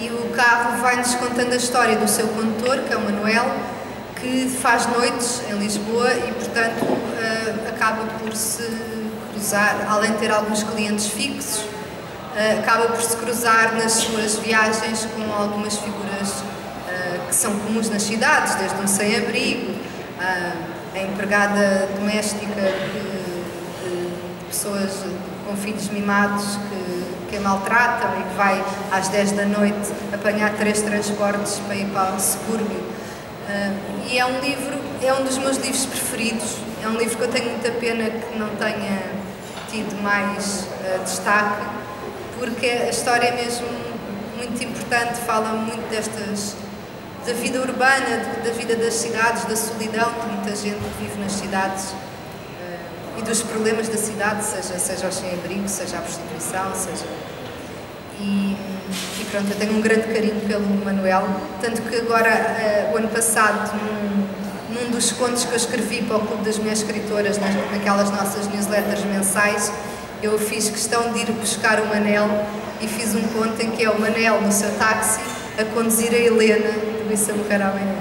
E o carro vai-nos contando a história do seu condutor, que é o Manuel, que faz noites em Lisboa e, portanto, acaba por se cruzar, além de ter alguns clientes fixos, acaba por se cruzar nas suas viagens com algumas figuras que são comuns nas cidades, desde um sem-abrigo, a empregada doméstica de pessoas com filhos mimados que a maltratam e que vai às 10 da noite apanhar 3 transportes para ir para o subúrbio. E é um livro, é um dos meus livros preferidos, é um livro que eu tenho muita pena que não tenha tido mais destaque, porque a história é mesmo muito importante, fala muito da vida urbana, da vida das cidades, da solidão de muita gente que vive nas cidades e dos problemas da cidade, seja o sem-abrigo, seja a prostituição, seja... E pronto, eu tenho um grande carinho pelo Manuel, tanto que agora, o ano passado, num dos contos que eu escrevi para o Clube das Mulheres Escritoras, naquelas nossas newsletters mensais, eu fiz questão de ir buscar o Manel e fiz um conto em que é o Manel no seu táxi a conduzir a Helena do Isso a Morrer Amanhã.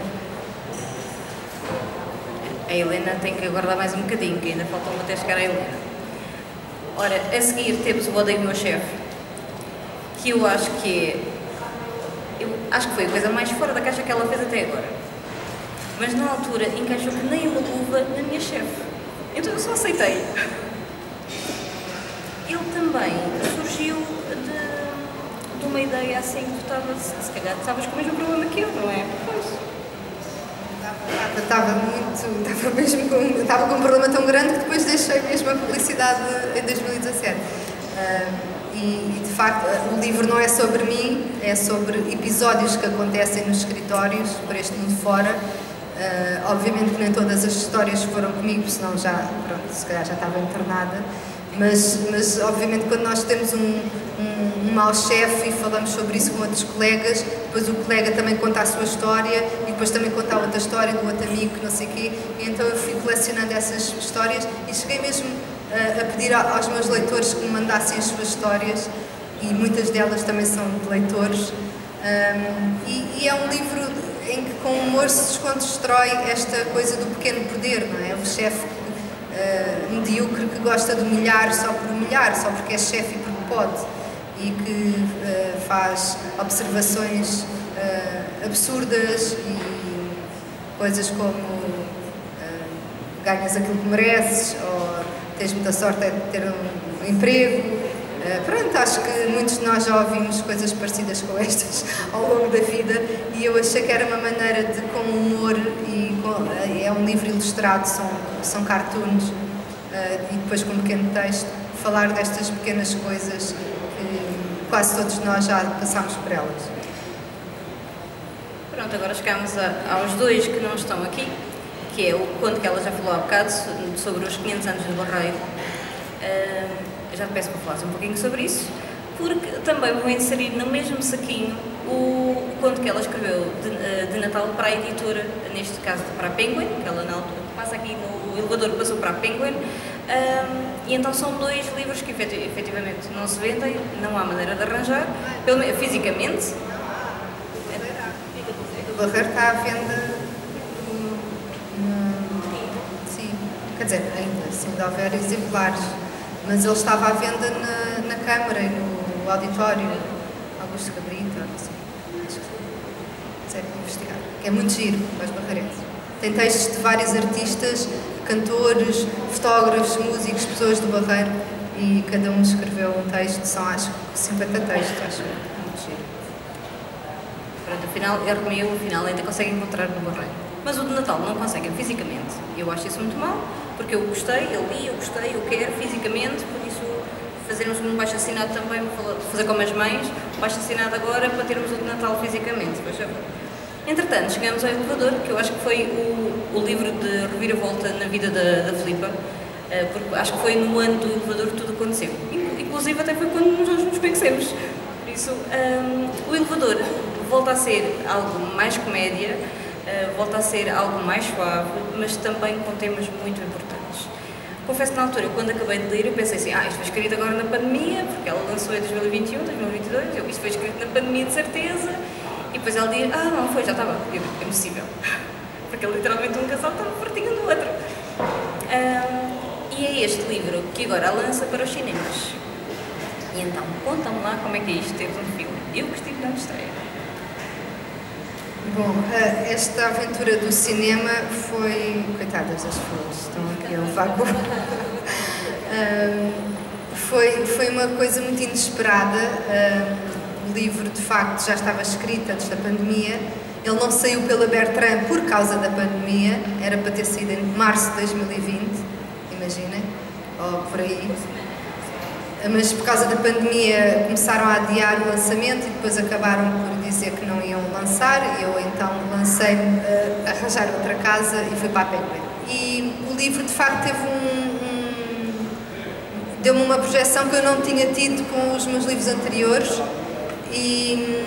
A Helena tem que aguardar mais um bocadinho, que ainda faltam até chegar a Helena. Ora, a seguir temos o Odeio o Meu Chefe, que eu acho que foi a coisa mais fora da caixa que ela fez até agora. Mas na altura encaixou que nem uma luva na minha chefe. Então eu só aceitei. Ele também surgiu de uma ideia assim que se calhar estavas com o mesmo problema que eu, não é? Pois. Estava com um problema tão grande que depois deixei mesmo a publicidade em 2017. E de facto o livro não é sobre mim, é sobre episódios que acontecem nos escritórios por este mundo fora. Obviamente que nem todas as histórias foram comigo, senão se calhar já estava internada, mas obviamente quando nós temos um mau chefe e falamos sobre isso com outros colegas, depois o colega também conta a sua história e depois também conta a outra história do outro amigo que não sei o quê, e então eu fui colecionando essas histórias e cheguei mesmo a pedir aos meus leitores que me mandassem as suas histórias, e muitas delas também são de leitores, e é um livro em que com humor se desconstrói esta coisa do pequeno poder, não é? O chefe medíocre que gosta de humilhar só por humilhar, só porque é chefe e porque pode, e que faz observações absurdas e coisas como ganhas aquilo que mereces, ou tens muita sorte de ter um emprego. Pronto, acho que muitos de nós já ouvimos coisas parecidas com estas ao longo da vida, e eu achei que era uma maneira de, com humor, é um livro ilustrado, são cartoons, e depois com um pequeno texto, falar destas pequenas coisas que quase todos nós já passámos por elas. Pronto, agora chegamos aos dois que não estão aqui, que é o conto que ela já falou há bocado, sobre os 500 anos do Barreiro. Eu já te peço para falares um pouquinho sobre isso, porque também vou inserir no mesmo saquinho o conto que ela escreveu de Natal para a editora, neste caso para a Penguin, que ela na altura passa aqui no elevador, passou para a Penguin, e então são dois livros que efetivamente não se vendem, não há maneira de arranjar, fisicamente. O Barreiro está à venda, sim, quer dizer, ainda, se ainda houver exemplares. Mas ele estava à venda na Câmara e no auditório Augusto Cabrita, não sei. Acho que sei investigar. Que é muito giro para os barreirenses. Tem textos de vários artistas, cantores, fotógrafos, músicos, pessoas do Barreiro, e cada um escreveu um texto, são acho que 50 textos, acho muito giro. Pronto, afinal, afinal ainda consegue encontrar no Barreiro. Mas o de Natal não conseguem fisicamente. Eu acho isso muito mal, porque eu gostei, eu li, eu gostei, eu quero fisicamente, por isso fazermos um baixo assinado também, vou fazer como as mães, um baixo assinado agora para termos o de Natal fisicamente. Entretanto, chegamos ao Elevador, que eu acho que foi o livro de reviravolta na vida da Filipa, porque acho que foi no ano do Elevador que tudo aconteceu. Inclusive até foi quando nós nos conhecemos. Por isso, o Elevador volta a ser algo mais comédia, volta a ser algo mais suave, mas também com temas muito importantes. Confesso que na altura, quando acabei de ler, eu pensei assim, isto foi escrito agora na pandemia, porque ela lançou em 2021, 2022, isto foi escrito na pandemia de certeza, e depois ela diz, não foi, já estava, é impossível, porque literalmente um casal estava fartinho do outro. E é este livro que agora a lança para os cinemas. E então, conta-me lá como é que é isto, teve um filme. Eu que estive na estreia. Bom, esta aventura do cinema foi... Coitadas das flores, estão aqui a levar com... foi uma coisa muito inesperada. O livro, de facto, já estava escrito antes da pandemia. Ele não saiu pela Bertrand por causa da pandemia. Era para ter saído em março de 2020, imaginem, ou por aí. Mas por causa da pandemia começaram a adiar o lançamento e depois acabaram por dizer que não iam lançar, e eu então lancei-me a arranjar outra casa e fui para a Penguin. E o livro, de facto, teve deu-me uma projeção que eu não tinha tido com os meus livros anteriores e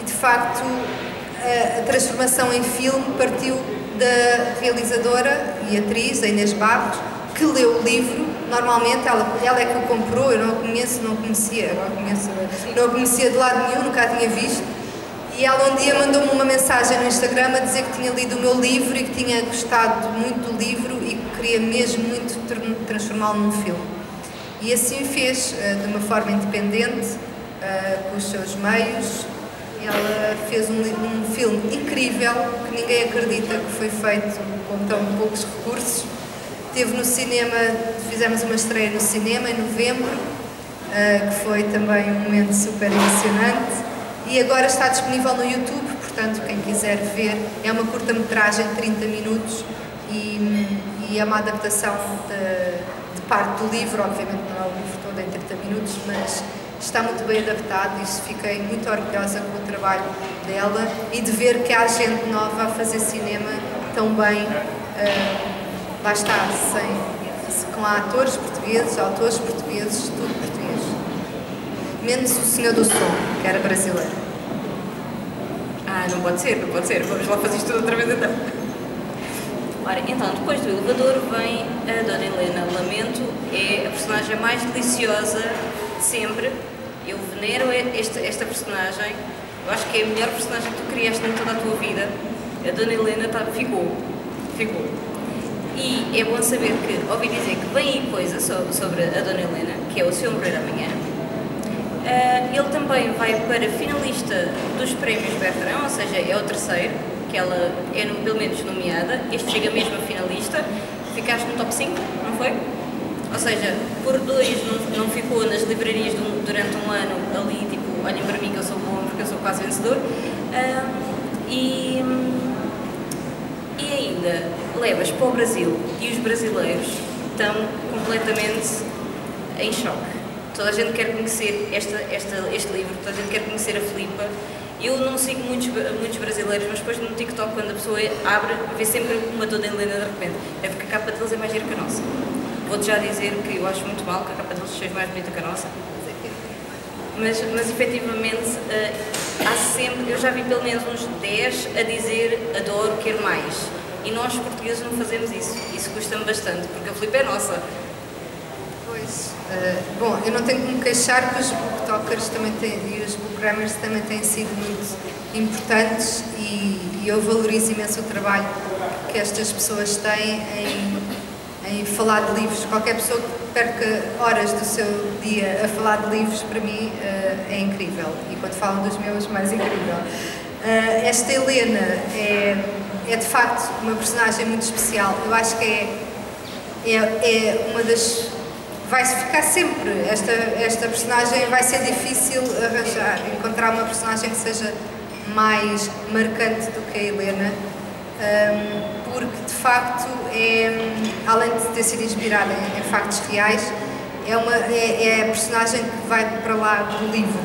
de facto a transformação em filme partiu da realizadora e atriz, a Inês Barros, que leu o livro. Normalmente ela é que o comprou, eu não a conheço, não a conhecia de lado nenhum, nunca a tinha visto. E ela um dia mandou-me uma mensagem no Instagram a dizer que tinha lido o meu livro e que tinha gostado muito do livro e que queria mesmo muito transformá-lo num filme. E assim fez, de uma forma independente, com os seus meios. Ela fez um filme incrível, que ninguém acredita que foi feito com tão poucos recursos. Esteve no cinema, fizemos uma estreia no cinema em novembro, que foi também um momento super emocionante. E agora está disponível no YouTube, portanto, quem quiser ver, é uma curta-metragem de 30 minutos e é uma adaptação de parte do livro. Obviamente não é o livro todo em 30 minutos, mas está muito bem adaptado e fiquei muito orgulhosa com o trabalho dela e de ver que há gente nova a fazer cinema tão bem. Lá está, com atores portugueses, autores portugueses, tudo português. Menos o Senhor do Som, que era brasileiro. Não pode ser. Vamos lá fazer isto tudo outra vez então. Ora, então, depois do elevador vem a Dona Helena. Lamento, é a personagem mais deliciosa de sempre. Eu venero esta personagem. Eu acho que é a melhor personagem que tu criaste em toda a tua vida. A Dona Helena ficou. E é bom saber que, ouvi dizer que vem aí coisa sobre a Dona Helena, que é o Seu Morrer Amanhã. Ele também vai para finalista dos prémios Bertrand, ou seja, é o terceiro, que ela é pelo menos nomeada. Este chega mesmo a finalista. Ficaste no top 5, não foi? Ou seja, por 2 não ficou nas livrarias durante um ano ali, tipo, olhem para mim que eu sou bom porque eu sou quase vencedor. E ainda levas para o Brasil e os brasileiros estão completamente em choque. Toda a gente quer conhecer este livro, toda a gente quer conhecer a Filipa. Eu não sigo muitos brasileiros, mas depois no TikTok, quando a pessoa abre, vê sempre uma Dona Helena de repente. É porque a capa deles é mais gira que a nossa. Vou-te já dizer que eu acho muito mal que a capa deles seja mais bonita que a nossa. Mas efetivamente, há sempre, eu já vi pelo menos uns 10 a dizer adoro, quero mais. E nós portugueses não fazemos isso. Isso custa-me bastante, porque a Filipa é nossa. Pois, bom, eu não tenho que me queixar que os booktokers e os bookrunners também têm sido muito importantes e eu valorizo imenso o trabalho que estas pessoas têm em falar de livros. Qualquer pessoa que perca horas do seu dia a falar de livros, para mim, é incrível. E quando falam dos meus, mais incrível. Esta Helena é de facto uma personagem muito especial. Eu acho que é uma das... Vai-se ficar sempre, esta personagem vai ser difícil arranjar, encontrar uma personagem que seja mais marcante do que a Helena, porque de facto, além de ter sido inspirada em factos reais, é a personagem que vai para lá do livro.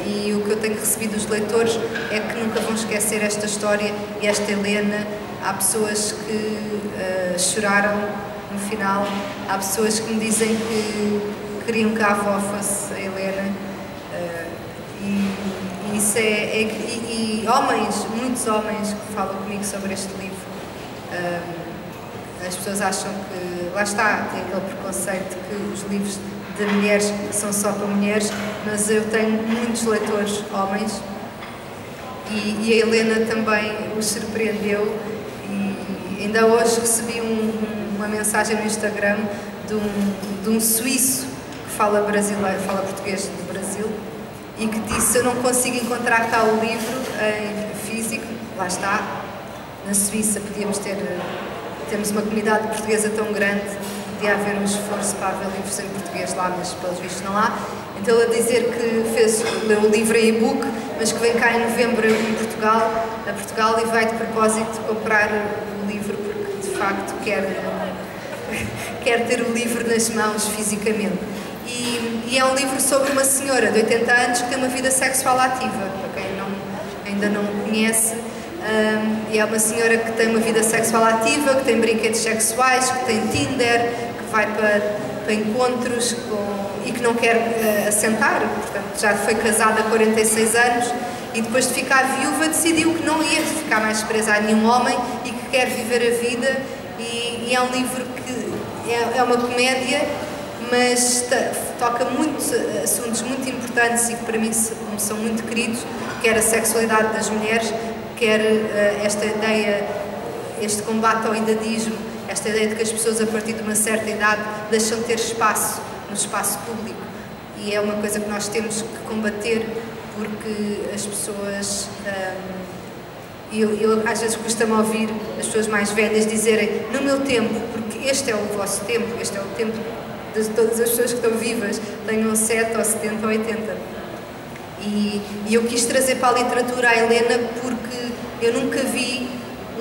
E o que eu tenho recebido dos leitores é que nunca vão esquecer esta história e esta Helena. Há pessoas que choraram no final, há pessoas que me dizem que queriam que a avó fosse a Helena, e isso e homens, muitos homens que falam comigo sobre este livro, As pessoas acham que, lá está, tem aquele preconceito que os livros de mulheres são só para mulheres, mas eu tenho muitos leitores homens e a Helena também os surpreendeu. E ainda hoje recebi uma mensagem no Instagram de um suíço que fala português do Brasil e que disse: eu não consigo encontrar cá o livro em físico. Lá está, na Suíça temos uma comunidade portuguesa tão grande, podia haver um esforço para haver livros em português lá, mas pelos vistos não há. Então ele a dizer que leu o livro em e-book, mas que vem cá em novembro a Portugal e vai de propósito comprar o livro porque de facto quer ter o livro nas mãos fisicamente. E é um livro sobre uma senhora de 80 anos que tem uma vida sexual ativa, para quem ainda não conhece. E é uma senhora que tem uma vida sexual ativa, que tem brinquedos sexuais, que tem Tinder, que vai para encontros e que não quer assentar. Portanto, já foi casada há 46 anos e depois de ficar viúva decidiu que não ia ficar mais presa a nenhum homem e que quer viver a vida. E é um livro que é uma comédia, mas toca assuntos muito importantes e que para mim são muito queridos, quer a sexualidade das mulheres, quer esta ideia, este combate ao idadismo, esta ideia de que as pessoas a partir de uma certa idade deixam de ter espaço no espaço público, e é uma coisa que nós temos que combater, porque as pessoas, eu às vezes costumo ouvir as pessoas mais velhas dizerem: no meu tempo, porque este é o vosso tempo, este é o tempo de todas as pessoas que estão vivas, tenham 7 ou 70 ou 80. E eu quis trazer para a literatura a Helena porque eu nunca vi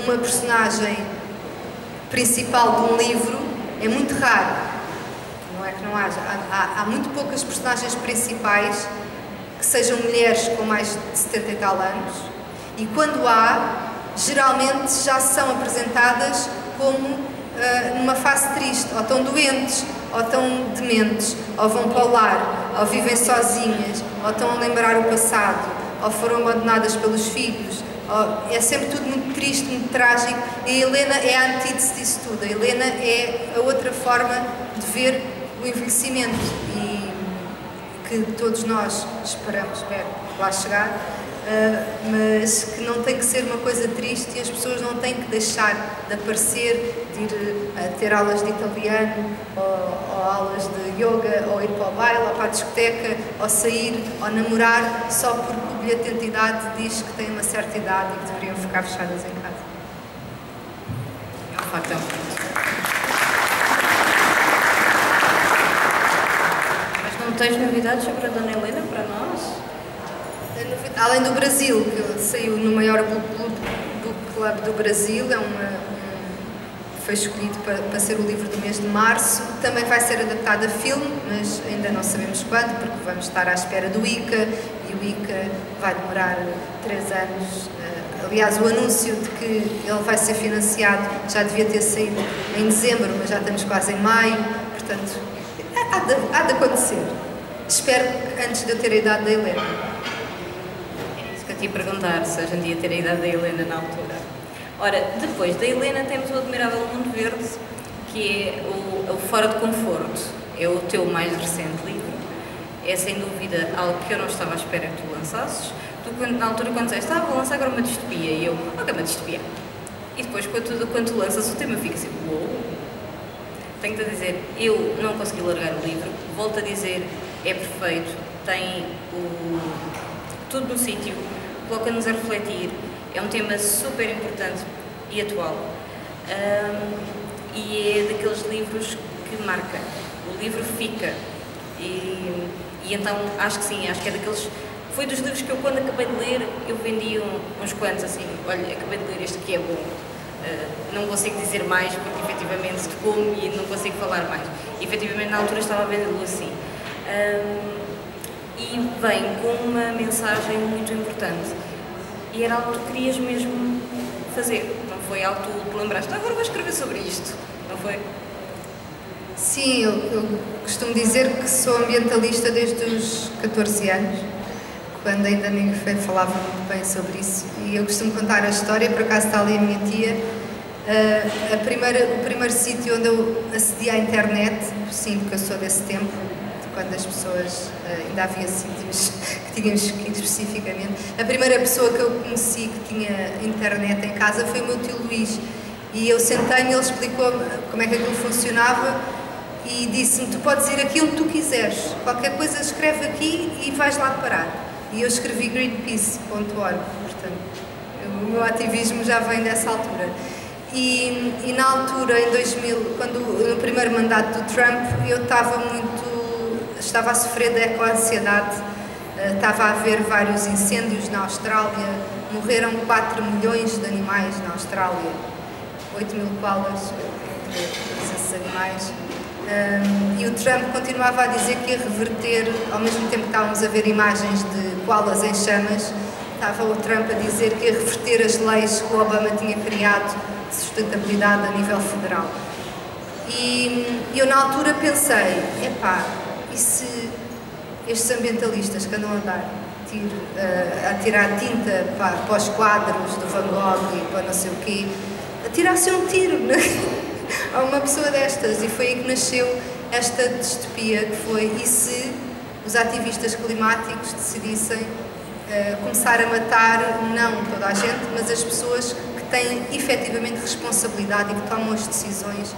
uma personagem principal de um livro, é muito raro, não é que não haja, há muito poucas personagens principais que sejam mulheres com mais de 70 e tal anos, e quando há, geralmente já são apresentadas como numa fase triste, ou estão doentes, ou estão dementes, ou vão para o lar, ou vivem sozinhas, ou estão a lembrar o passado, ou foram abandonadas pelos filhos. É sempre tudo muito triste, muito trágico. E a Helena é a antítese disso tudo. A Helena é a outra forma de ver o envelhecimento e que todos nós esperamos lá chegar, mas que não tem que ser uma coisa triste, e as pessoas não têm que deixar de aparecer, de ir a ter aulas de italiano, ou aulas de yoga, ou ir para o baile, ou para a discoteca, ou sair, ou namorar, só porque o bilhete de identidade diz que têm uma certa idade e que deveriam ficar fechadas em casa. É um facto. Mas não tens novidades sobre a Dona Helena para nós? Além do Brasil, que saiu no maior book club do Brasil, foi escolhido para ser o livro do mês de março. Também vai ser adaptado a filme, mas ainda não sabemos quando, porque vamos estar à espera do ICA, e o ICA vai demorar 3 anos. Aliás, o anúncio de que ele vai ser financiado já devia ter saído em dezembro, mas já estamos quase em maio, portanto, há de acontecer. Espero que antes de eu ter a idade da Helena. Te perguntar se hoje em dia ter a idade da Helena na altura. Ora, depois da Helena temos o Admirável Mundo Verde, que é o Fora de Conforto. É o teu mais recente livro. É sem dúvida algo que eu não estava à espera que tu lançasses. Tu, na altura, quando disseste, vou lançar agora uma distopia, e eu, ok, uma distopia. E depois, quando tu lanças o tema, fica assim, uou. Tenho-te a dizer, eu não consegui largar o livro. Volto a dizer, é perfeito, tem tudo no sítio, coloca-nos a refletir, é um tema super importante e atual, e é daqueles livros que marca, o livro fica, e então acho que sim, acho que é daqueles, foi dos livros que eu quando acabei de ler, eu vendi uns quantos assim, olha, acabei de ler este que é bom, não consigo dizer mais porque efetivamente tocou-me e não consigo falar mais, e efetivamente na altura estava a vendê-lo assim. E vem com uma mensagem muito importante. E era algo que tu querias mesmo fazer, não foi algo que tu te lembraste, agora vou escrever sobre isto, não foi? Sim, eu costumo dizer que sou ambientalista desde os 14 anos, quando ainda ninguém falava muito bem sobre isso. E eu costumo contar a história, por acaso está ali a minha tia, O primeiro sítio onde eu acedi à internet, sim, porque eu sou desse tempo, quando as pessoas, ainda havia sítios que tínhamos que ir especificamente. A primeira pessoa que eu conheci que tinha internet em casa foi o meu tio Luís, e eu sentei-me e ele explicou-me como é que aquilo funcionava e disse-me: tu podes ir aqui onde tu quiseres, qualquer coisa escreve aqui e vais lá parar. E eu escrevi greenpeace.org, portanto, o meu ativismo já vem dessa altura. E na altura, em 2000, no primeiro mandato do Trump, eu estava a sofrer de eco-ansiedade, estava a haver vários incêndios na Austrália, morreram 4 milhões de animais na Austrália, 8 mil koalas entre esses animais. E o Trump continuava a dizer que ia reverter, ao mesmo tempo que estávamos a ver imagens de koalas em chamas, estava o Trump a dizer que ia reverter as leis que o Obama tinha criado de sustentabilidade a nível federal. E eu na altura pensei, e se estes ambientalistas que andam a dar a tirar tinta para os quadros do Van Gogh e para não sei o quê, atirassem um tiro a uma pessoa destas? E foi aí que nasceu esta distopia, que foi: e se os ativistas climáticos decidissem começar a matar, não toda a gente, mas as pessoas que têm efetivamente responsabilidade e que tomam as decisões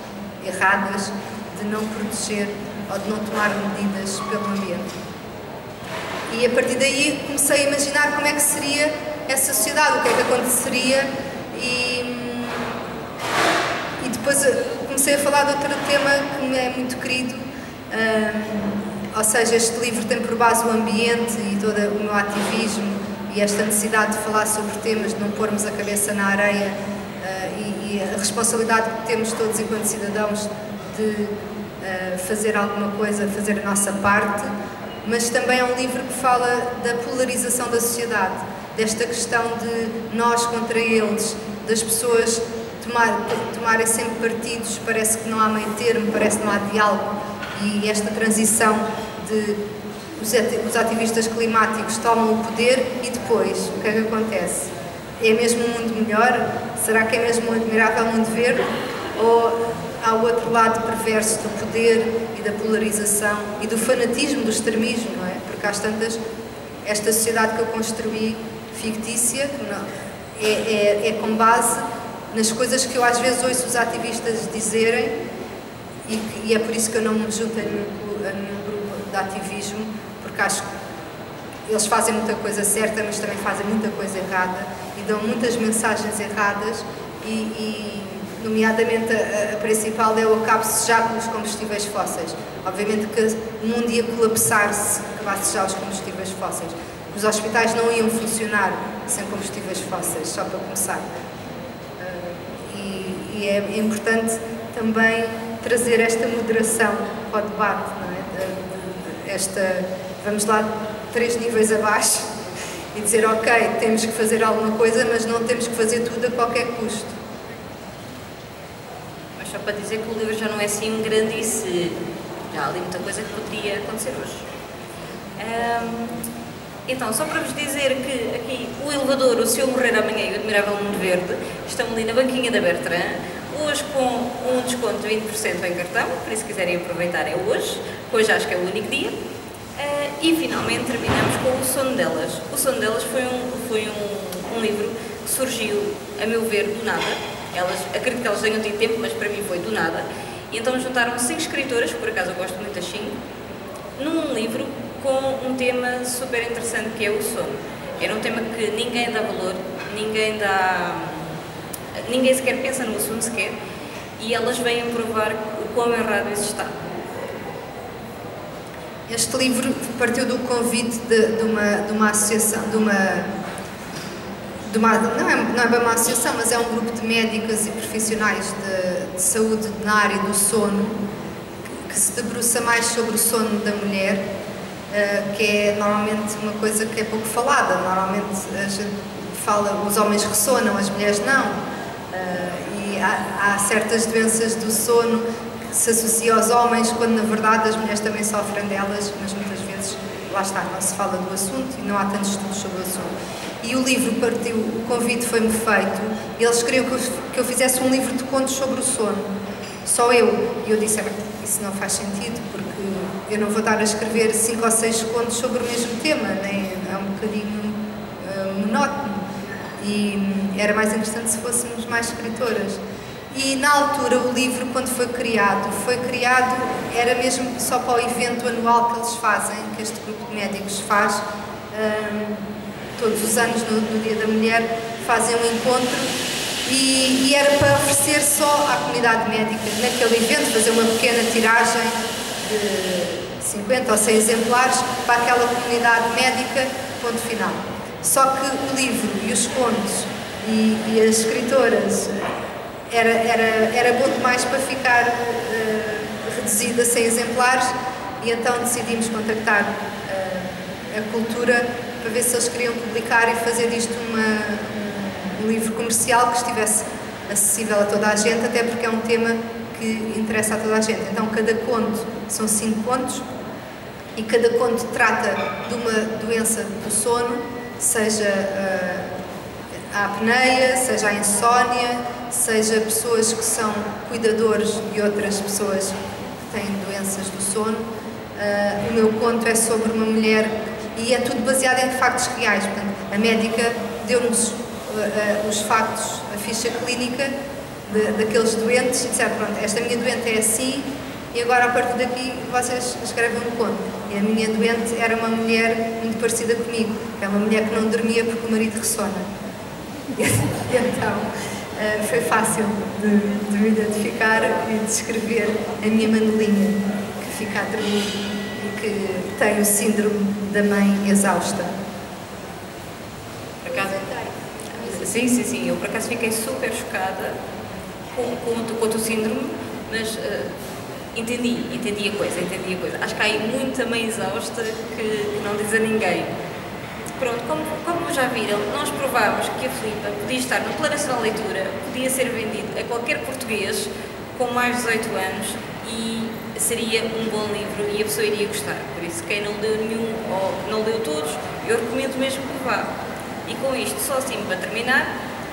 erradas de não proteger ou de não tomar medidas pelo ambiente. E a partir daí comecei a imaginar como é que seria essa sociedade, o que é que aconteceria, e depois comecei a falar de outro tema que me é muito querido, ou seja, este livro tem por base o ambiente e todo o meu ativismo e esta necessidade de falar sobre temas, de não pormos a cabeça na areia, e a responsabilidade que temos todos enquanto cidadãos de fazer alguma coisa, fazer a nossa parte. Mas também é um livro que fala da polarização da sociedade, desta questão de nós contra eles, das pessoas tomarem sempre partidos, parece que não há meio termo, parece que não há diálogo, e esta transição de os ativistas climáticos tomam o poder e depois o que é que acontece? É mesmo um mundo melhor? Será que é mesmo um admirável mundo verde? Ou há o outro lado perverso do poder e da polarização e do fanatismo, do extremismo, não é? Porque às tantas, esta sociedade que eu construí, fictícia, é com base nas coisas que eu às vezes ouço os ativistas dizerem, e é por isso que eu não me junto a nenhum grupo de ativismo, porque acho que eles fazem muita coisa certa, mas também fazem muita coisa errada e dão muitas mensagens erradas, e nomeadamente a principal é o acabe-se já com os combustíveis fósseis. Obviamente que o mundo ia colapsar se acabasse já os combustíveis fósseis. Os hospitais não iam funcionar sem combustíveis fósseis, só para começar. E é importante também trazer esta moderação para o debate, não é? Vamos lá 3 níveis abaixo e dizer, ok, temos que fazer alguma coisa, mas não temos que fazer tudo a qualquer custo. Mas só para dizer que o livro já não é assim um grande e se já há ali muita coisa que poderia acontecer hoje. Então, só para vos dizer que aqui o elevador, o Se Eu Morrer Amanhã e o Admirável Mundo Verde estão ali na banquinha da Bertrand, hoje com um desconto de 20% em cartão, por isso se quiserem aproveitar é hoje acho que é o único dia. E finalmente terminamos com O Sono Delas. O Sono Delas foi um livro que surgiu, a meu ver, do nada. Acredito que elas tenham tido tempo, mas para mim foi do nada. E então juntaram 5 escritoras, por acaso eu gosto muito das 5, num livro com um tema super interessante que é o sono. Era um tema que ninguém dá valor, ninguém sequer pensa no assunto sequer, e elas vêm provar o quão errado isso está. Este livro partiu do convite de uma associação, não é bem uma associação, mas é um grupo de médicas e profissionais de saúde na área do sono, que se debruça mais sobre o sono da mulher, que é normalmente uma coisa que é pouco falada. Normalmente a gente fala, os homens ressonam, as mulheres não, e há certas doenças do sono que se associam aos homens, quando na verdade as mulheres também sofrem delas, mas muitas vezes, lá está, não se fala do assunto e não há tantos estudos sobre o assunto. e o livro partiu, o convite foi-me feito, e eles queriam que eu fizesse um livro de contos sobre o sono, só eu. E eu disse, isso não faz sentido, porque eu não vou estar a escrever 5 ou 6 contos sobre o mesmo tema, né? É um bocadinho monótono, e era mais interessante se fôssemos mais escritoras. E na altura o livro, quando foi criado, era mesmo só para o evento anual que eles fazem, que este grupo de médicos faz, todos os anos no Dia da Mulher, fazem um encontro, e era para oferecer só à comunidade médica, naquele evento, fazer uma pequena tiragem de 50 ou 100 exemplares para aquela comunidade médica, ponto final. Só que o livro e os contos e as escritoras era bom demais para ficar reduzido a 100 exemplares, e então decidimos contactar a Cultura para ver se eles queriam publicar e fazer disto um livro comercial que estivesse acessível a toda a gente, até porque é um tema que interessa a toda a gente. Então cada conto, são 5 contos, e cada conto trata de uma doença do sono, seja a apneia, seja a insónia, seja pessoas que são cuidadores de outras pessoas que têm doenças do sono. O meu conto é sobre uma mulher, e é tudo baseado em factos reais. Portanto, a médica deu-nos os factos, a ficha clínica daqueles doentes, e disseram, pronto, esta minha doente é assim, e agora a partir daqui vocês escrevem um conto. E a minha doente era uma mulher muito parecida comigo, é uma mulher que não dormia porque o marido ressona. E então foi fácil de me identificar e de escrever a minha Manuelinha, que fica a dormir e que tem o síndrome da mãe exausta. Por acaso, sim, eu por acaso fiquei super chocada com o teu síndrome, mas entendi a coisa. Acho que há aí muita mãe exausta que não diz a ninguém. Pronto, como já viram, nós provámos que a Filipa podia estar no Plano Nacional de Leitura, podia ser vendido a qualquer português com mais de 18 anos, e seria um bom livro e a pessoa iria gostar. Por isso, quem não leu nenhum ou não leu todos, eu recomendo mesmo que vá. E com isto, só assim para terminar,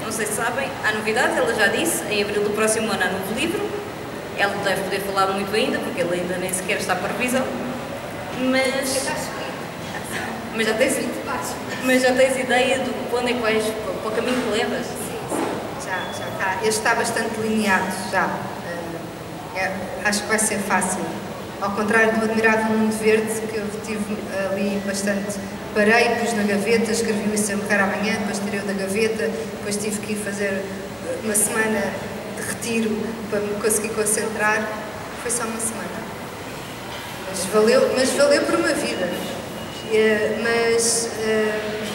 não sei se sabem, há novidades, ela já disse, em abril do próximo ano há novo livro. Ela deve poder falar muito ainda, porque ele ainda nem sequer está para revisão, mas já tens ideia de quando é que vais, para o caminho que levas? Sim, já está. Este está bastante delineado, já. Acho que vai ser fácil. Ao contrário do Admirável Mundo Verde, que eu tive ali bastante. Parei, pus na gaveta, escrevi o Isso Eu Quero Amanhã, depois tirei-o da gaveta, depois tive que ir fazer uma semana de retiro para me conseguir concentrar. Foi só uma semana. Mas valeu por uma vida.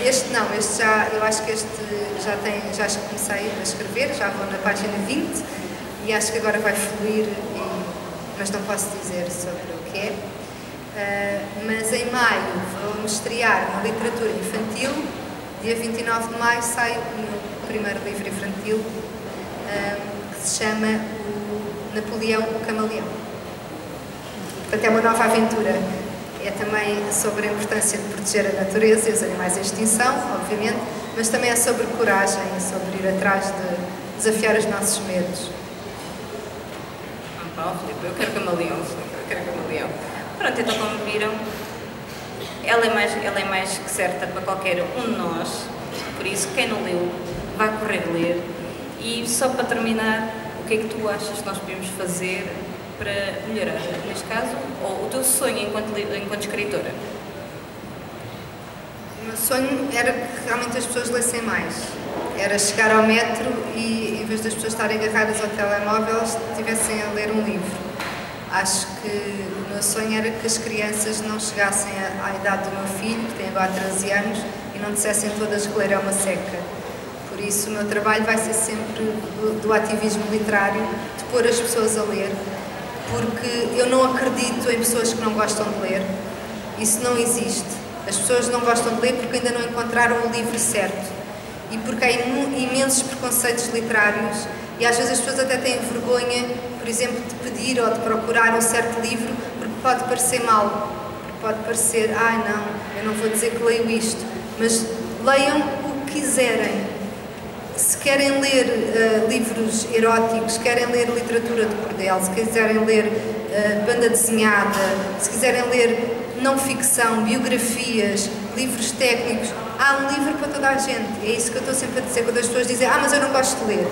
Este não, eu acho que este já comecei a escrever, já vou na página 20 e acho que agora vai fluir, mas não posso dizer sobre o que é. Mas em maio vou-me estrear na literatura infantil, dia 29 de maio sai o meu primeiro livro infantil, que se chama o Napoleão o Camaleão. Portanto, é uma nova aventura. É também sobre a importância de proteger a natureza e os animais em extinção, obviamente, mas também é sobre coragem, sobre ir atrás de desafiar os nossos medos. Eu quero camaleão. Pronto, então como viram, ela é mais que certa para qualquer um de nós, por isso quem não leu vai correr ler. E só para terminar, o que é que tu achas que nós podemos fazer para melhorar, neste caso, ou o teu sonho enquanto escritora? O meu sonho era que realmente as pessoas lessem mais. Era chegar ao metro e, em vez das pessoas estarem agarradas ao telemóvel, estivessem a ler um livro. Acho que o meu sonho era que as crianças não chegassem à idade do meu filho, que tem agora 13 anos, e não dissessem todas que ler é uma seca. Por isso, o meu trabalho vai ser sempre do ativismo literário, de pôr as pessoas a ler, porque eu não acredito em pessoas que não gostam de ler. Isso não existe. As pessoas não gostam de ler porque ainda não encontraram o livro certo e porque há imensos preconceitos literários e às vezes as pessoas até têm vergonha, por exemplo, de pedir ou de procurar um certo livro porque pode parecer mau, porque pode parecer, não, eu não vou dizer que leio isto, mas leiam que quiserem. Se querem ler livros eróticos, querem ler literatura de cordel, se quiserem ler banda desenhada, se quiserem ler não ficção, biografias, livros técnicos, há um livro para toda a gente. É isso que eu estou sempre a dizer quando as pessoas dizem mas eu não gosto de ler.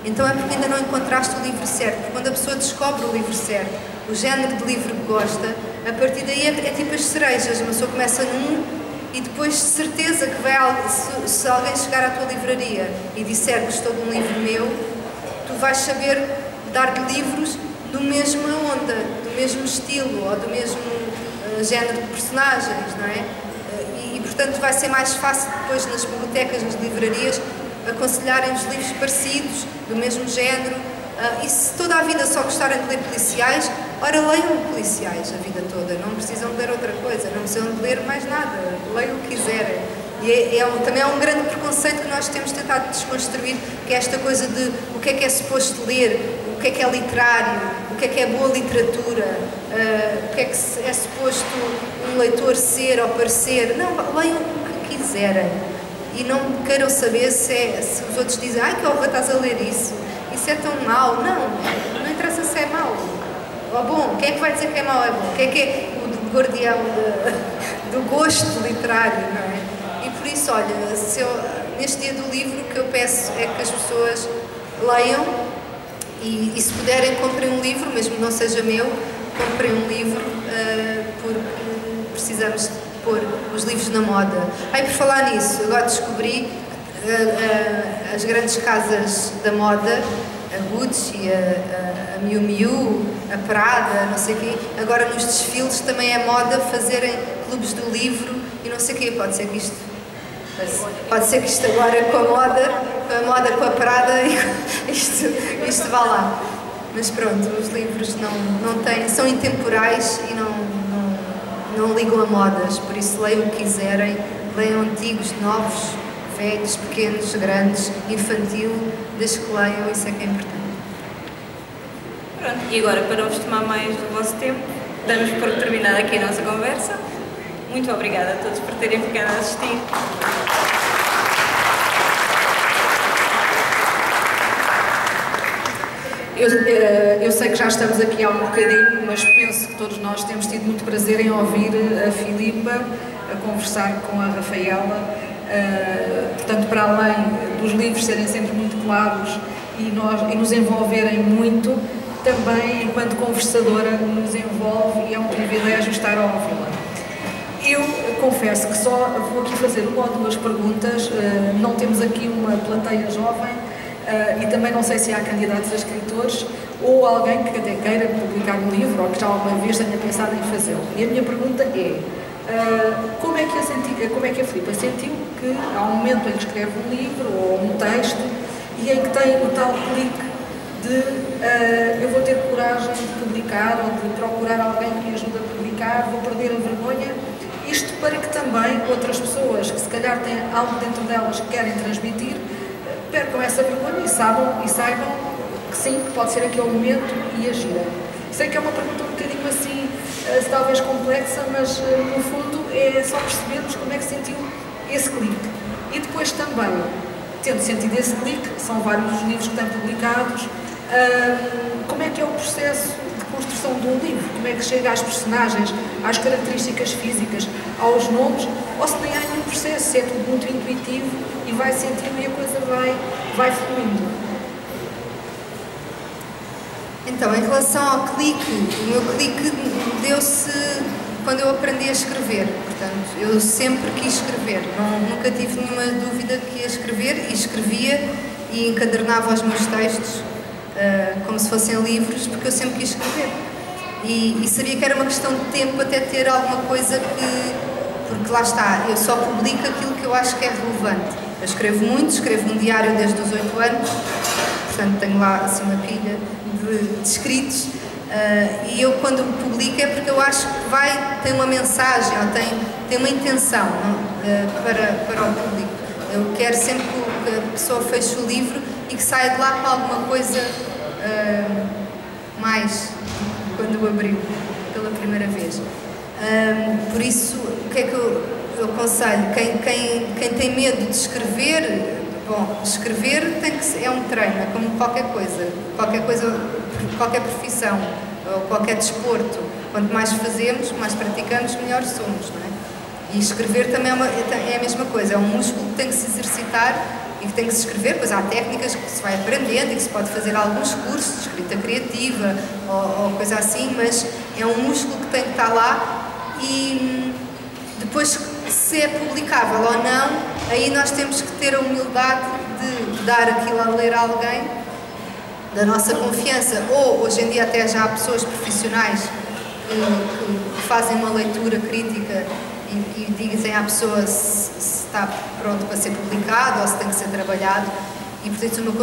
Então é porque ainda não encontraste o livro certo. Porque quando a pessoa descobre o livro certo, o género de livro que gosta, a partir daí é tipo as cerejas. Uma pessoa começa num e depois de certeza que vai, se alguém chegar à tua livraria e disser que gostou de um livro meu, tu vais saber dar-lhe livros do mesma onda, do mesmo estilo ou do mesmo género de personagens, não é? E portanto vai ser mais fácil depois nas bibliotecas, nas livrarias, aconselharem os livros parecidos, do mesmo género. E se toda a vida só gostarem de ler policiais, ora, leiam policiais a vida toda, não precisam de ler outra coisa, não precisam de ler mais nada, leiam o que quiserem. E também é um grande preconceito que nós temos tentado desconstruir, que é esta coisa de o que é suposto ler, o que é literário, o que é boa literatura, o que é suposto um leitor ser ou parecer. Não, leiam o que quiserem e não queiram saber se os outros dizem que horror, estás a ler isso é tão mau. Não interessa se é mau ou bom. Quem é que vai dizer que é mau ou é bom? Quem é que é o guardião do gosto literário, não é? E por isso, olha, neste dia do livro, o que eu peço é que as pessoas leiam e se puderem, comprem um livro, mesmo que não seja meu, comprem um livro, porque precisamos de pôr os livros na moda. Por falar nisso, agora descobri as grandes casas da moda, a Gucci, a Miu Miu, a Prada, não sei o quê, agora nos desfiles também é moda fazerem clubes do livro e não sei o quê. Pode ser que isto agora com a moda com a Prada, isto vá lá. Mas pronto, os livros não têm, são intemporais e não ligam a modas, por isso leiam o que quiserem, leiam antigos, novos, velhos, pequenos, grandes, infantil, desde que leiam, isso é que é importante. Pronto, e agora, para não vos tomar mais do vosso tempo, damos por terminada aqui a nossa conversa. Muito obrigada a todos por terem ficado a assistir. Eu sei que já estamos aqui há um bocadinho, mas penso que todos nós temos tido muito prazer em ouvir a Filipa, a conversar com a Rafaela. Portanto, para além dos livros serem sempre muito claros e nos envolverem muito, também, enquanto conversadora, nos envolve e é um privilégio estar a ouvi-la. Eu confesso que só vou aqui fazer uma ou duas perguntas, não temos aqui uma plateia jovem e também não sei se há candidatos a escritores ou alguém que até queira publicar um livro ou que já alguma vez tenha pensado em fazê-lo. E a minha pergunta é, como é que a Filipa sentiu que há um momento em que escreve um livro ou um texto e em que tem o tal clique de eu vou ter coragem de publicar ou de procurar alguém que me ajude a publicar, vou perder a vergonha, isto para que também outras pessoas que se calhar têm algo dentro delas que querem transmitir percam essa vergonha e saibam que sim, que pode ser aquele momento e agirem. Sei que é uma pergunta um bocadinho assim, talvez complexa, mas no fundo é só percebermos como é que sentiu esse clique. E depois também, tendo sentido esse clique, são vários os livros que têm publicados, como é que é o processo de construção de um livro? Como é que chega às personagens, às características físicas, aos nomes, ou se nem há nenhum processo, se é tudo muito intuitivo e vai sentindo e a coisa vai fluindo? Então, em relação ao clique, o meu clique deu-se quando eu aprendi a escrever. Portanto, eu sempre quis escrever, nunca tive nenhuma dúvida que ia escrever e escrevia e encadernava os meus textos como se fossem livros, porque eu sempre quis escrever. E sabia que era uma questão de tempo até ter alguma coisa porque lá está, eu só publico aquilo que eu acho que é relevante. Eu escrevo muito, escrevo um diário desde os 8 anos, portanto tenho lá assim uma pilha de escritos, e eu quando publico é porque eu acho que tem uma mensagem ou tem uma intenção para o público. Eu quero sempre que a pessoa feche o livro e que saia de lá com alguma coisa mais quando o abriu pela primeira vez. Por isso, o que é que eu aconselho, quem tem medo de escrever, bom, escrever é um treino, é como qualquer coisa, qualquer profissão, ou qualquer desporto. Quanto mais fazemos, mais praticamos, melhor somos, não é? E escrever também é a mesma coisa, é um músculo que tem que se exercitar e que tem que se escrever, pois há técnicas que se vai aprendendo e que se pode fazer alguns cursos de escrita criativa ou coisa assim, mas é um músculo que tem que estar lá e depois, se é publicável ou não, aí nós temos que ter a humildade de dar aquilo a ler a alguém da nossa confiança, ou hoje em dia até já há pessoas profissionais que fazem uma leitura crítica e dizem à pessoa se está pronto para ser publicado ou se tem que ser trabalhado, e portanto o meu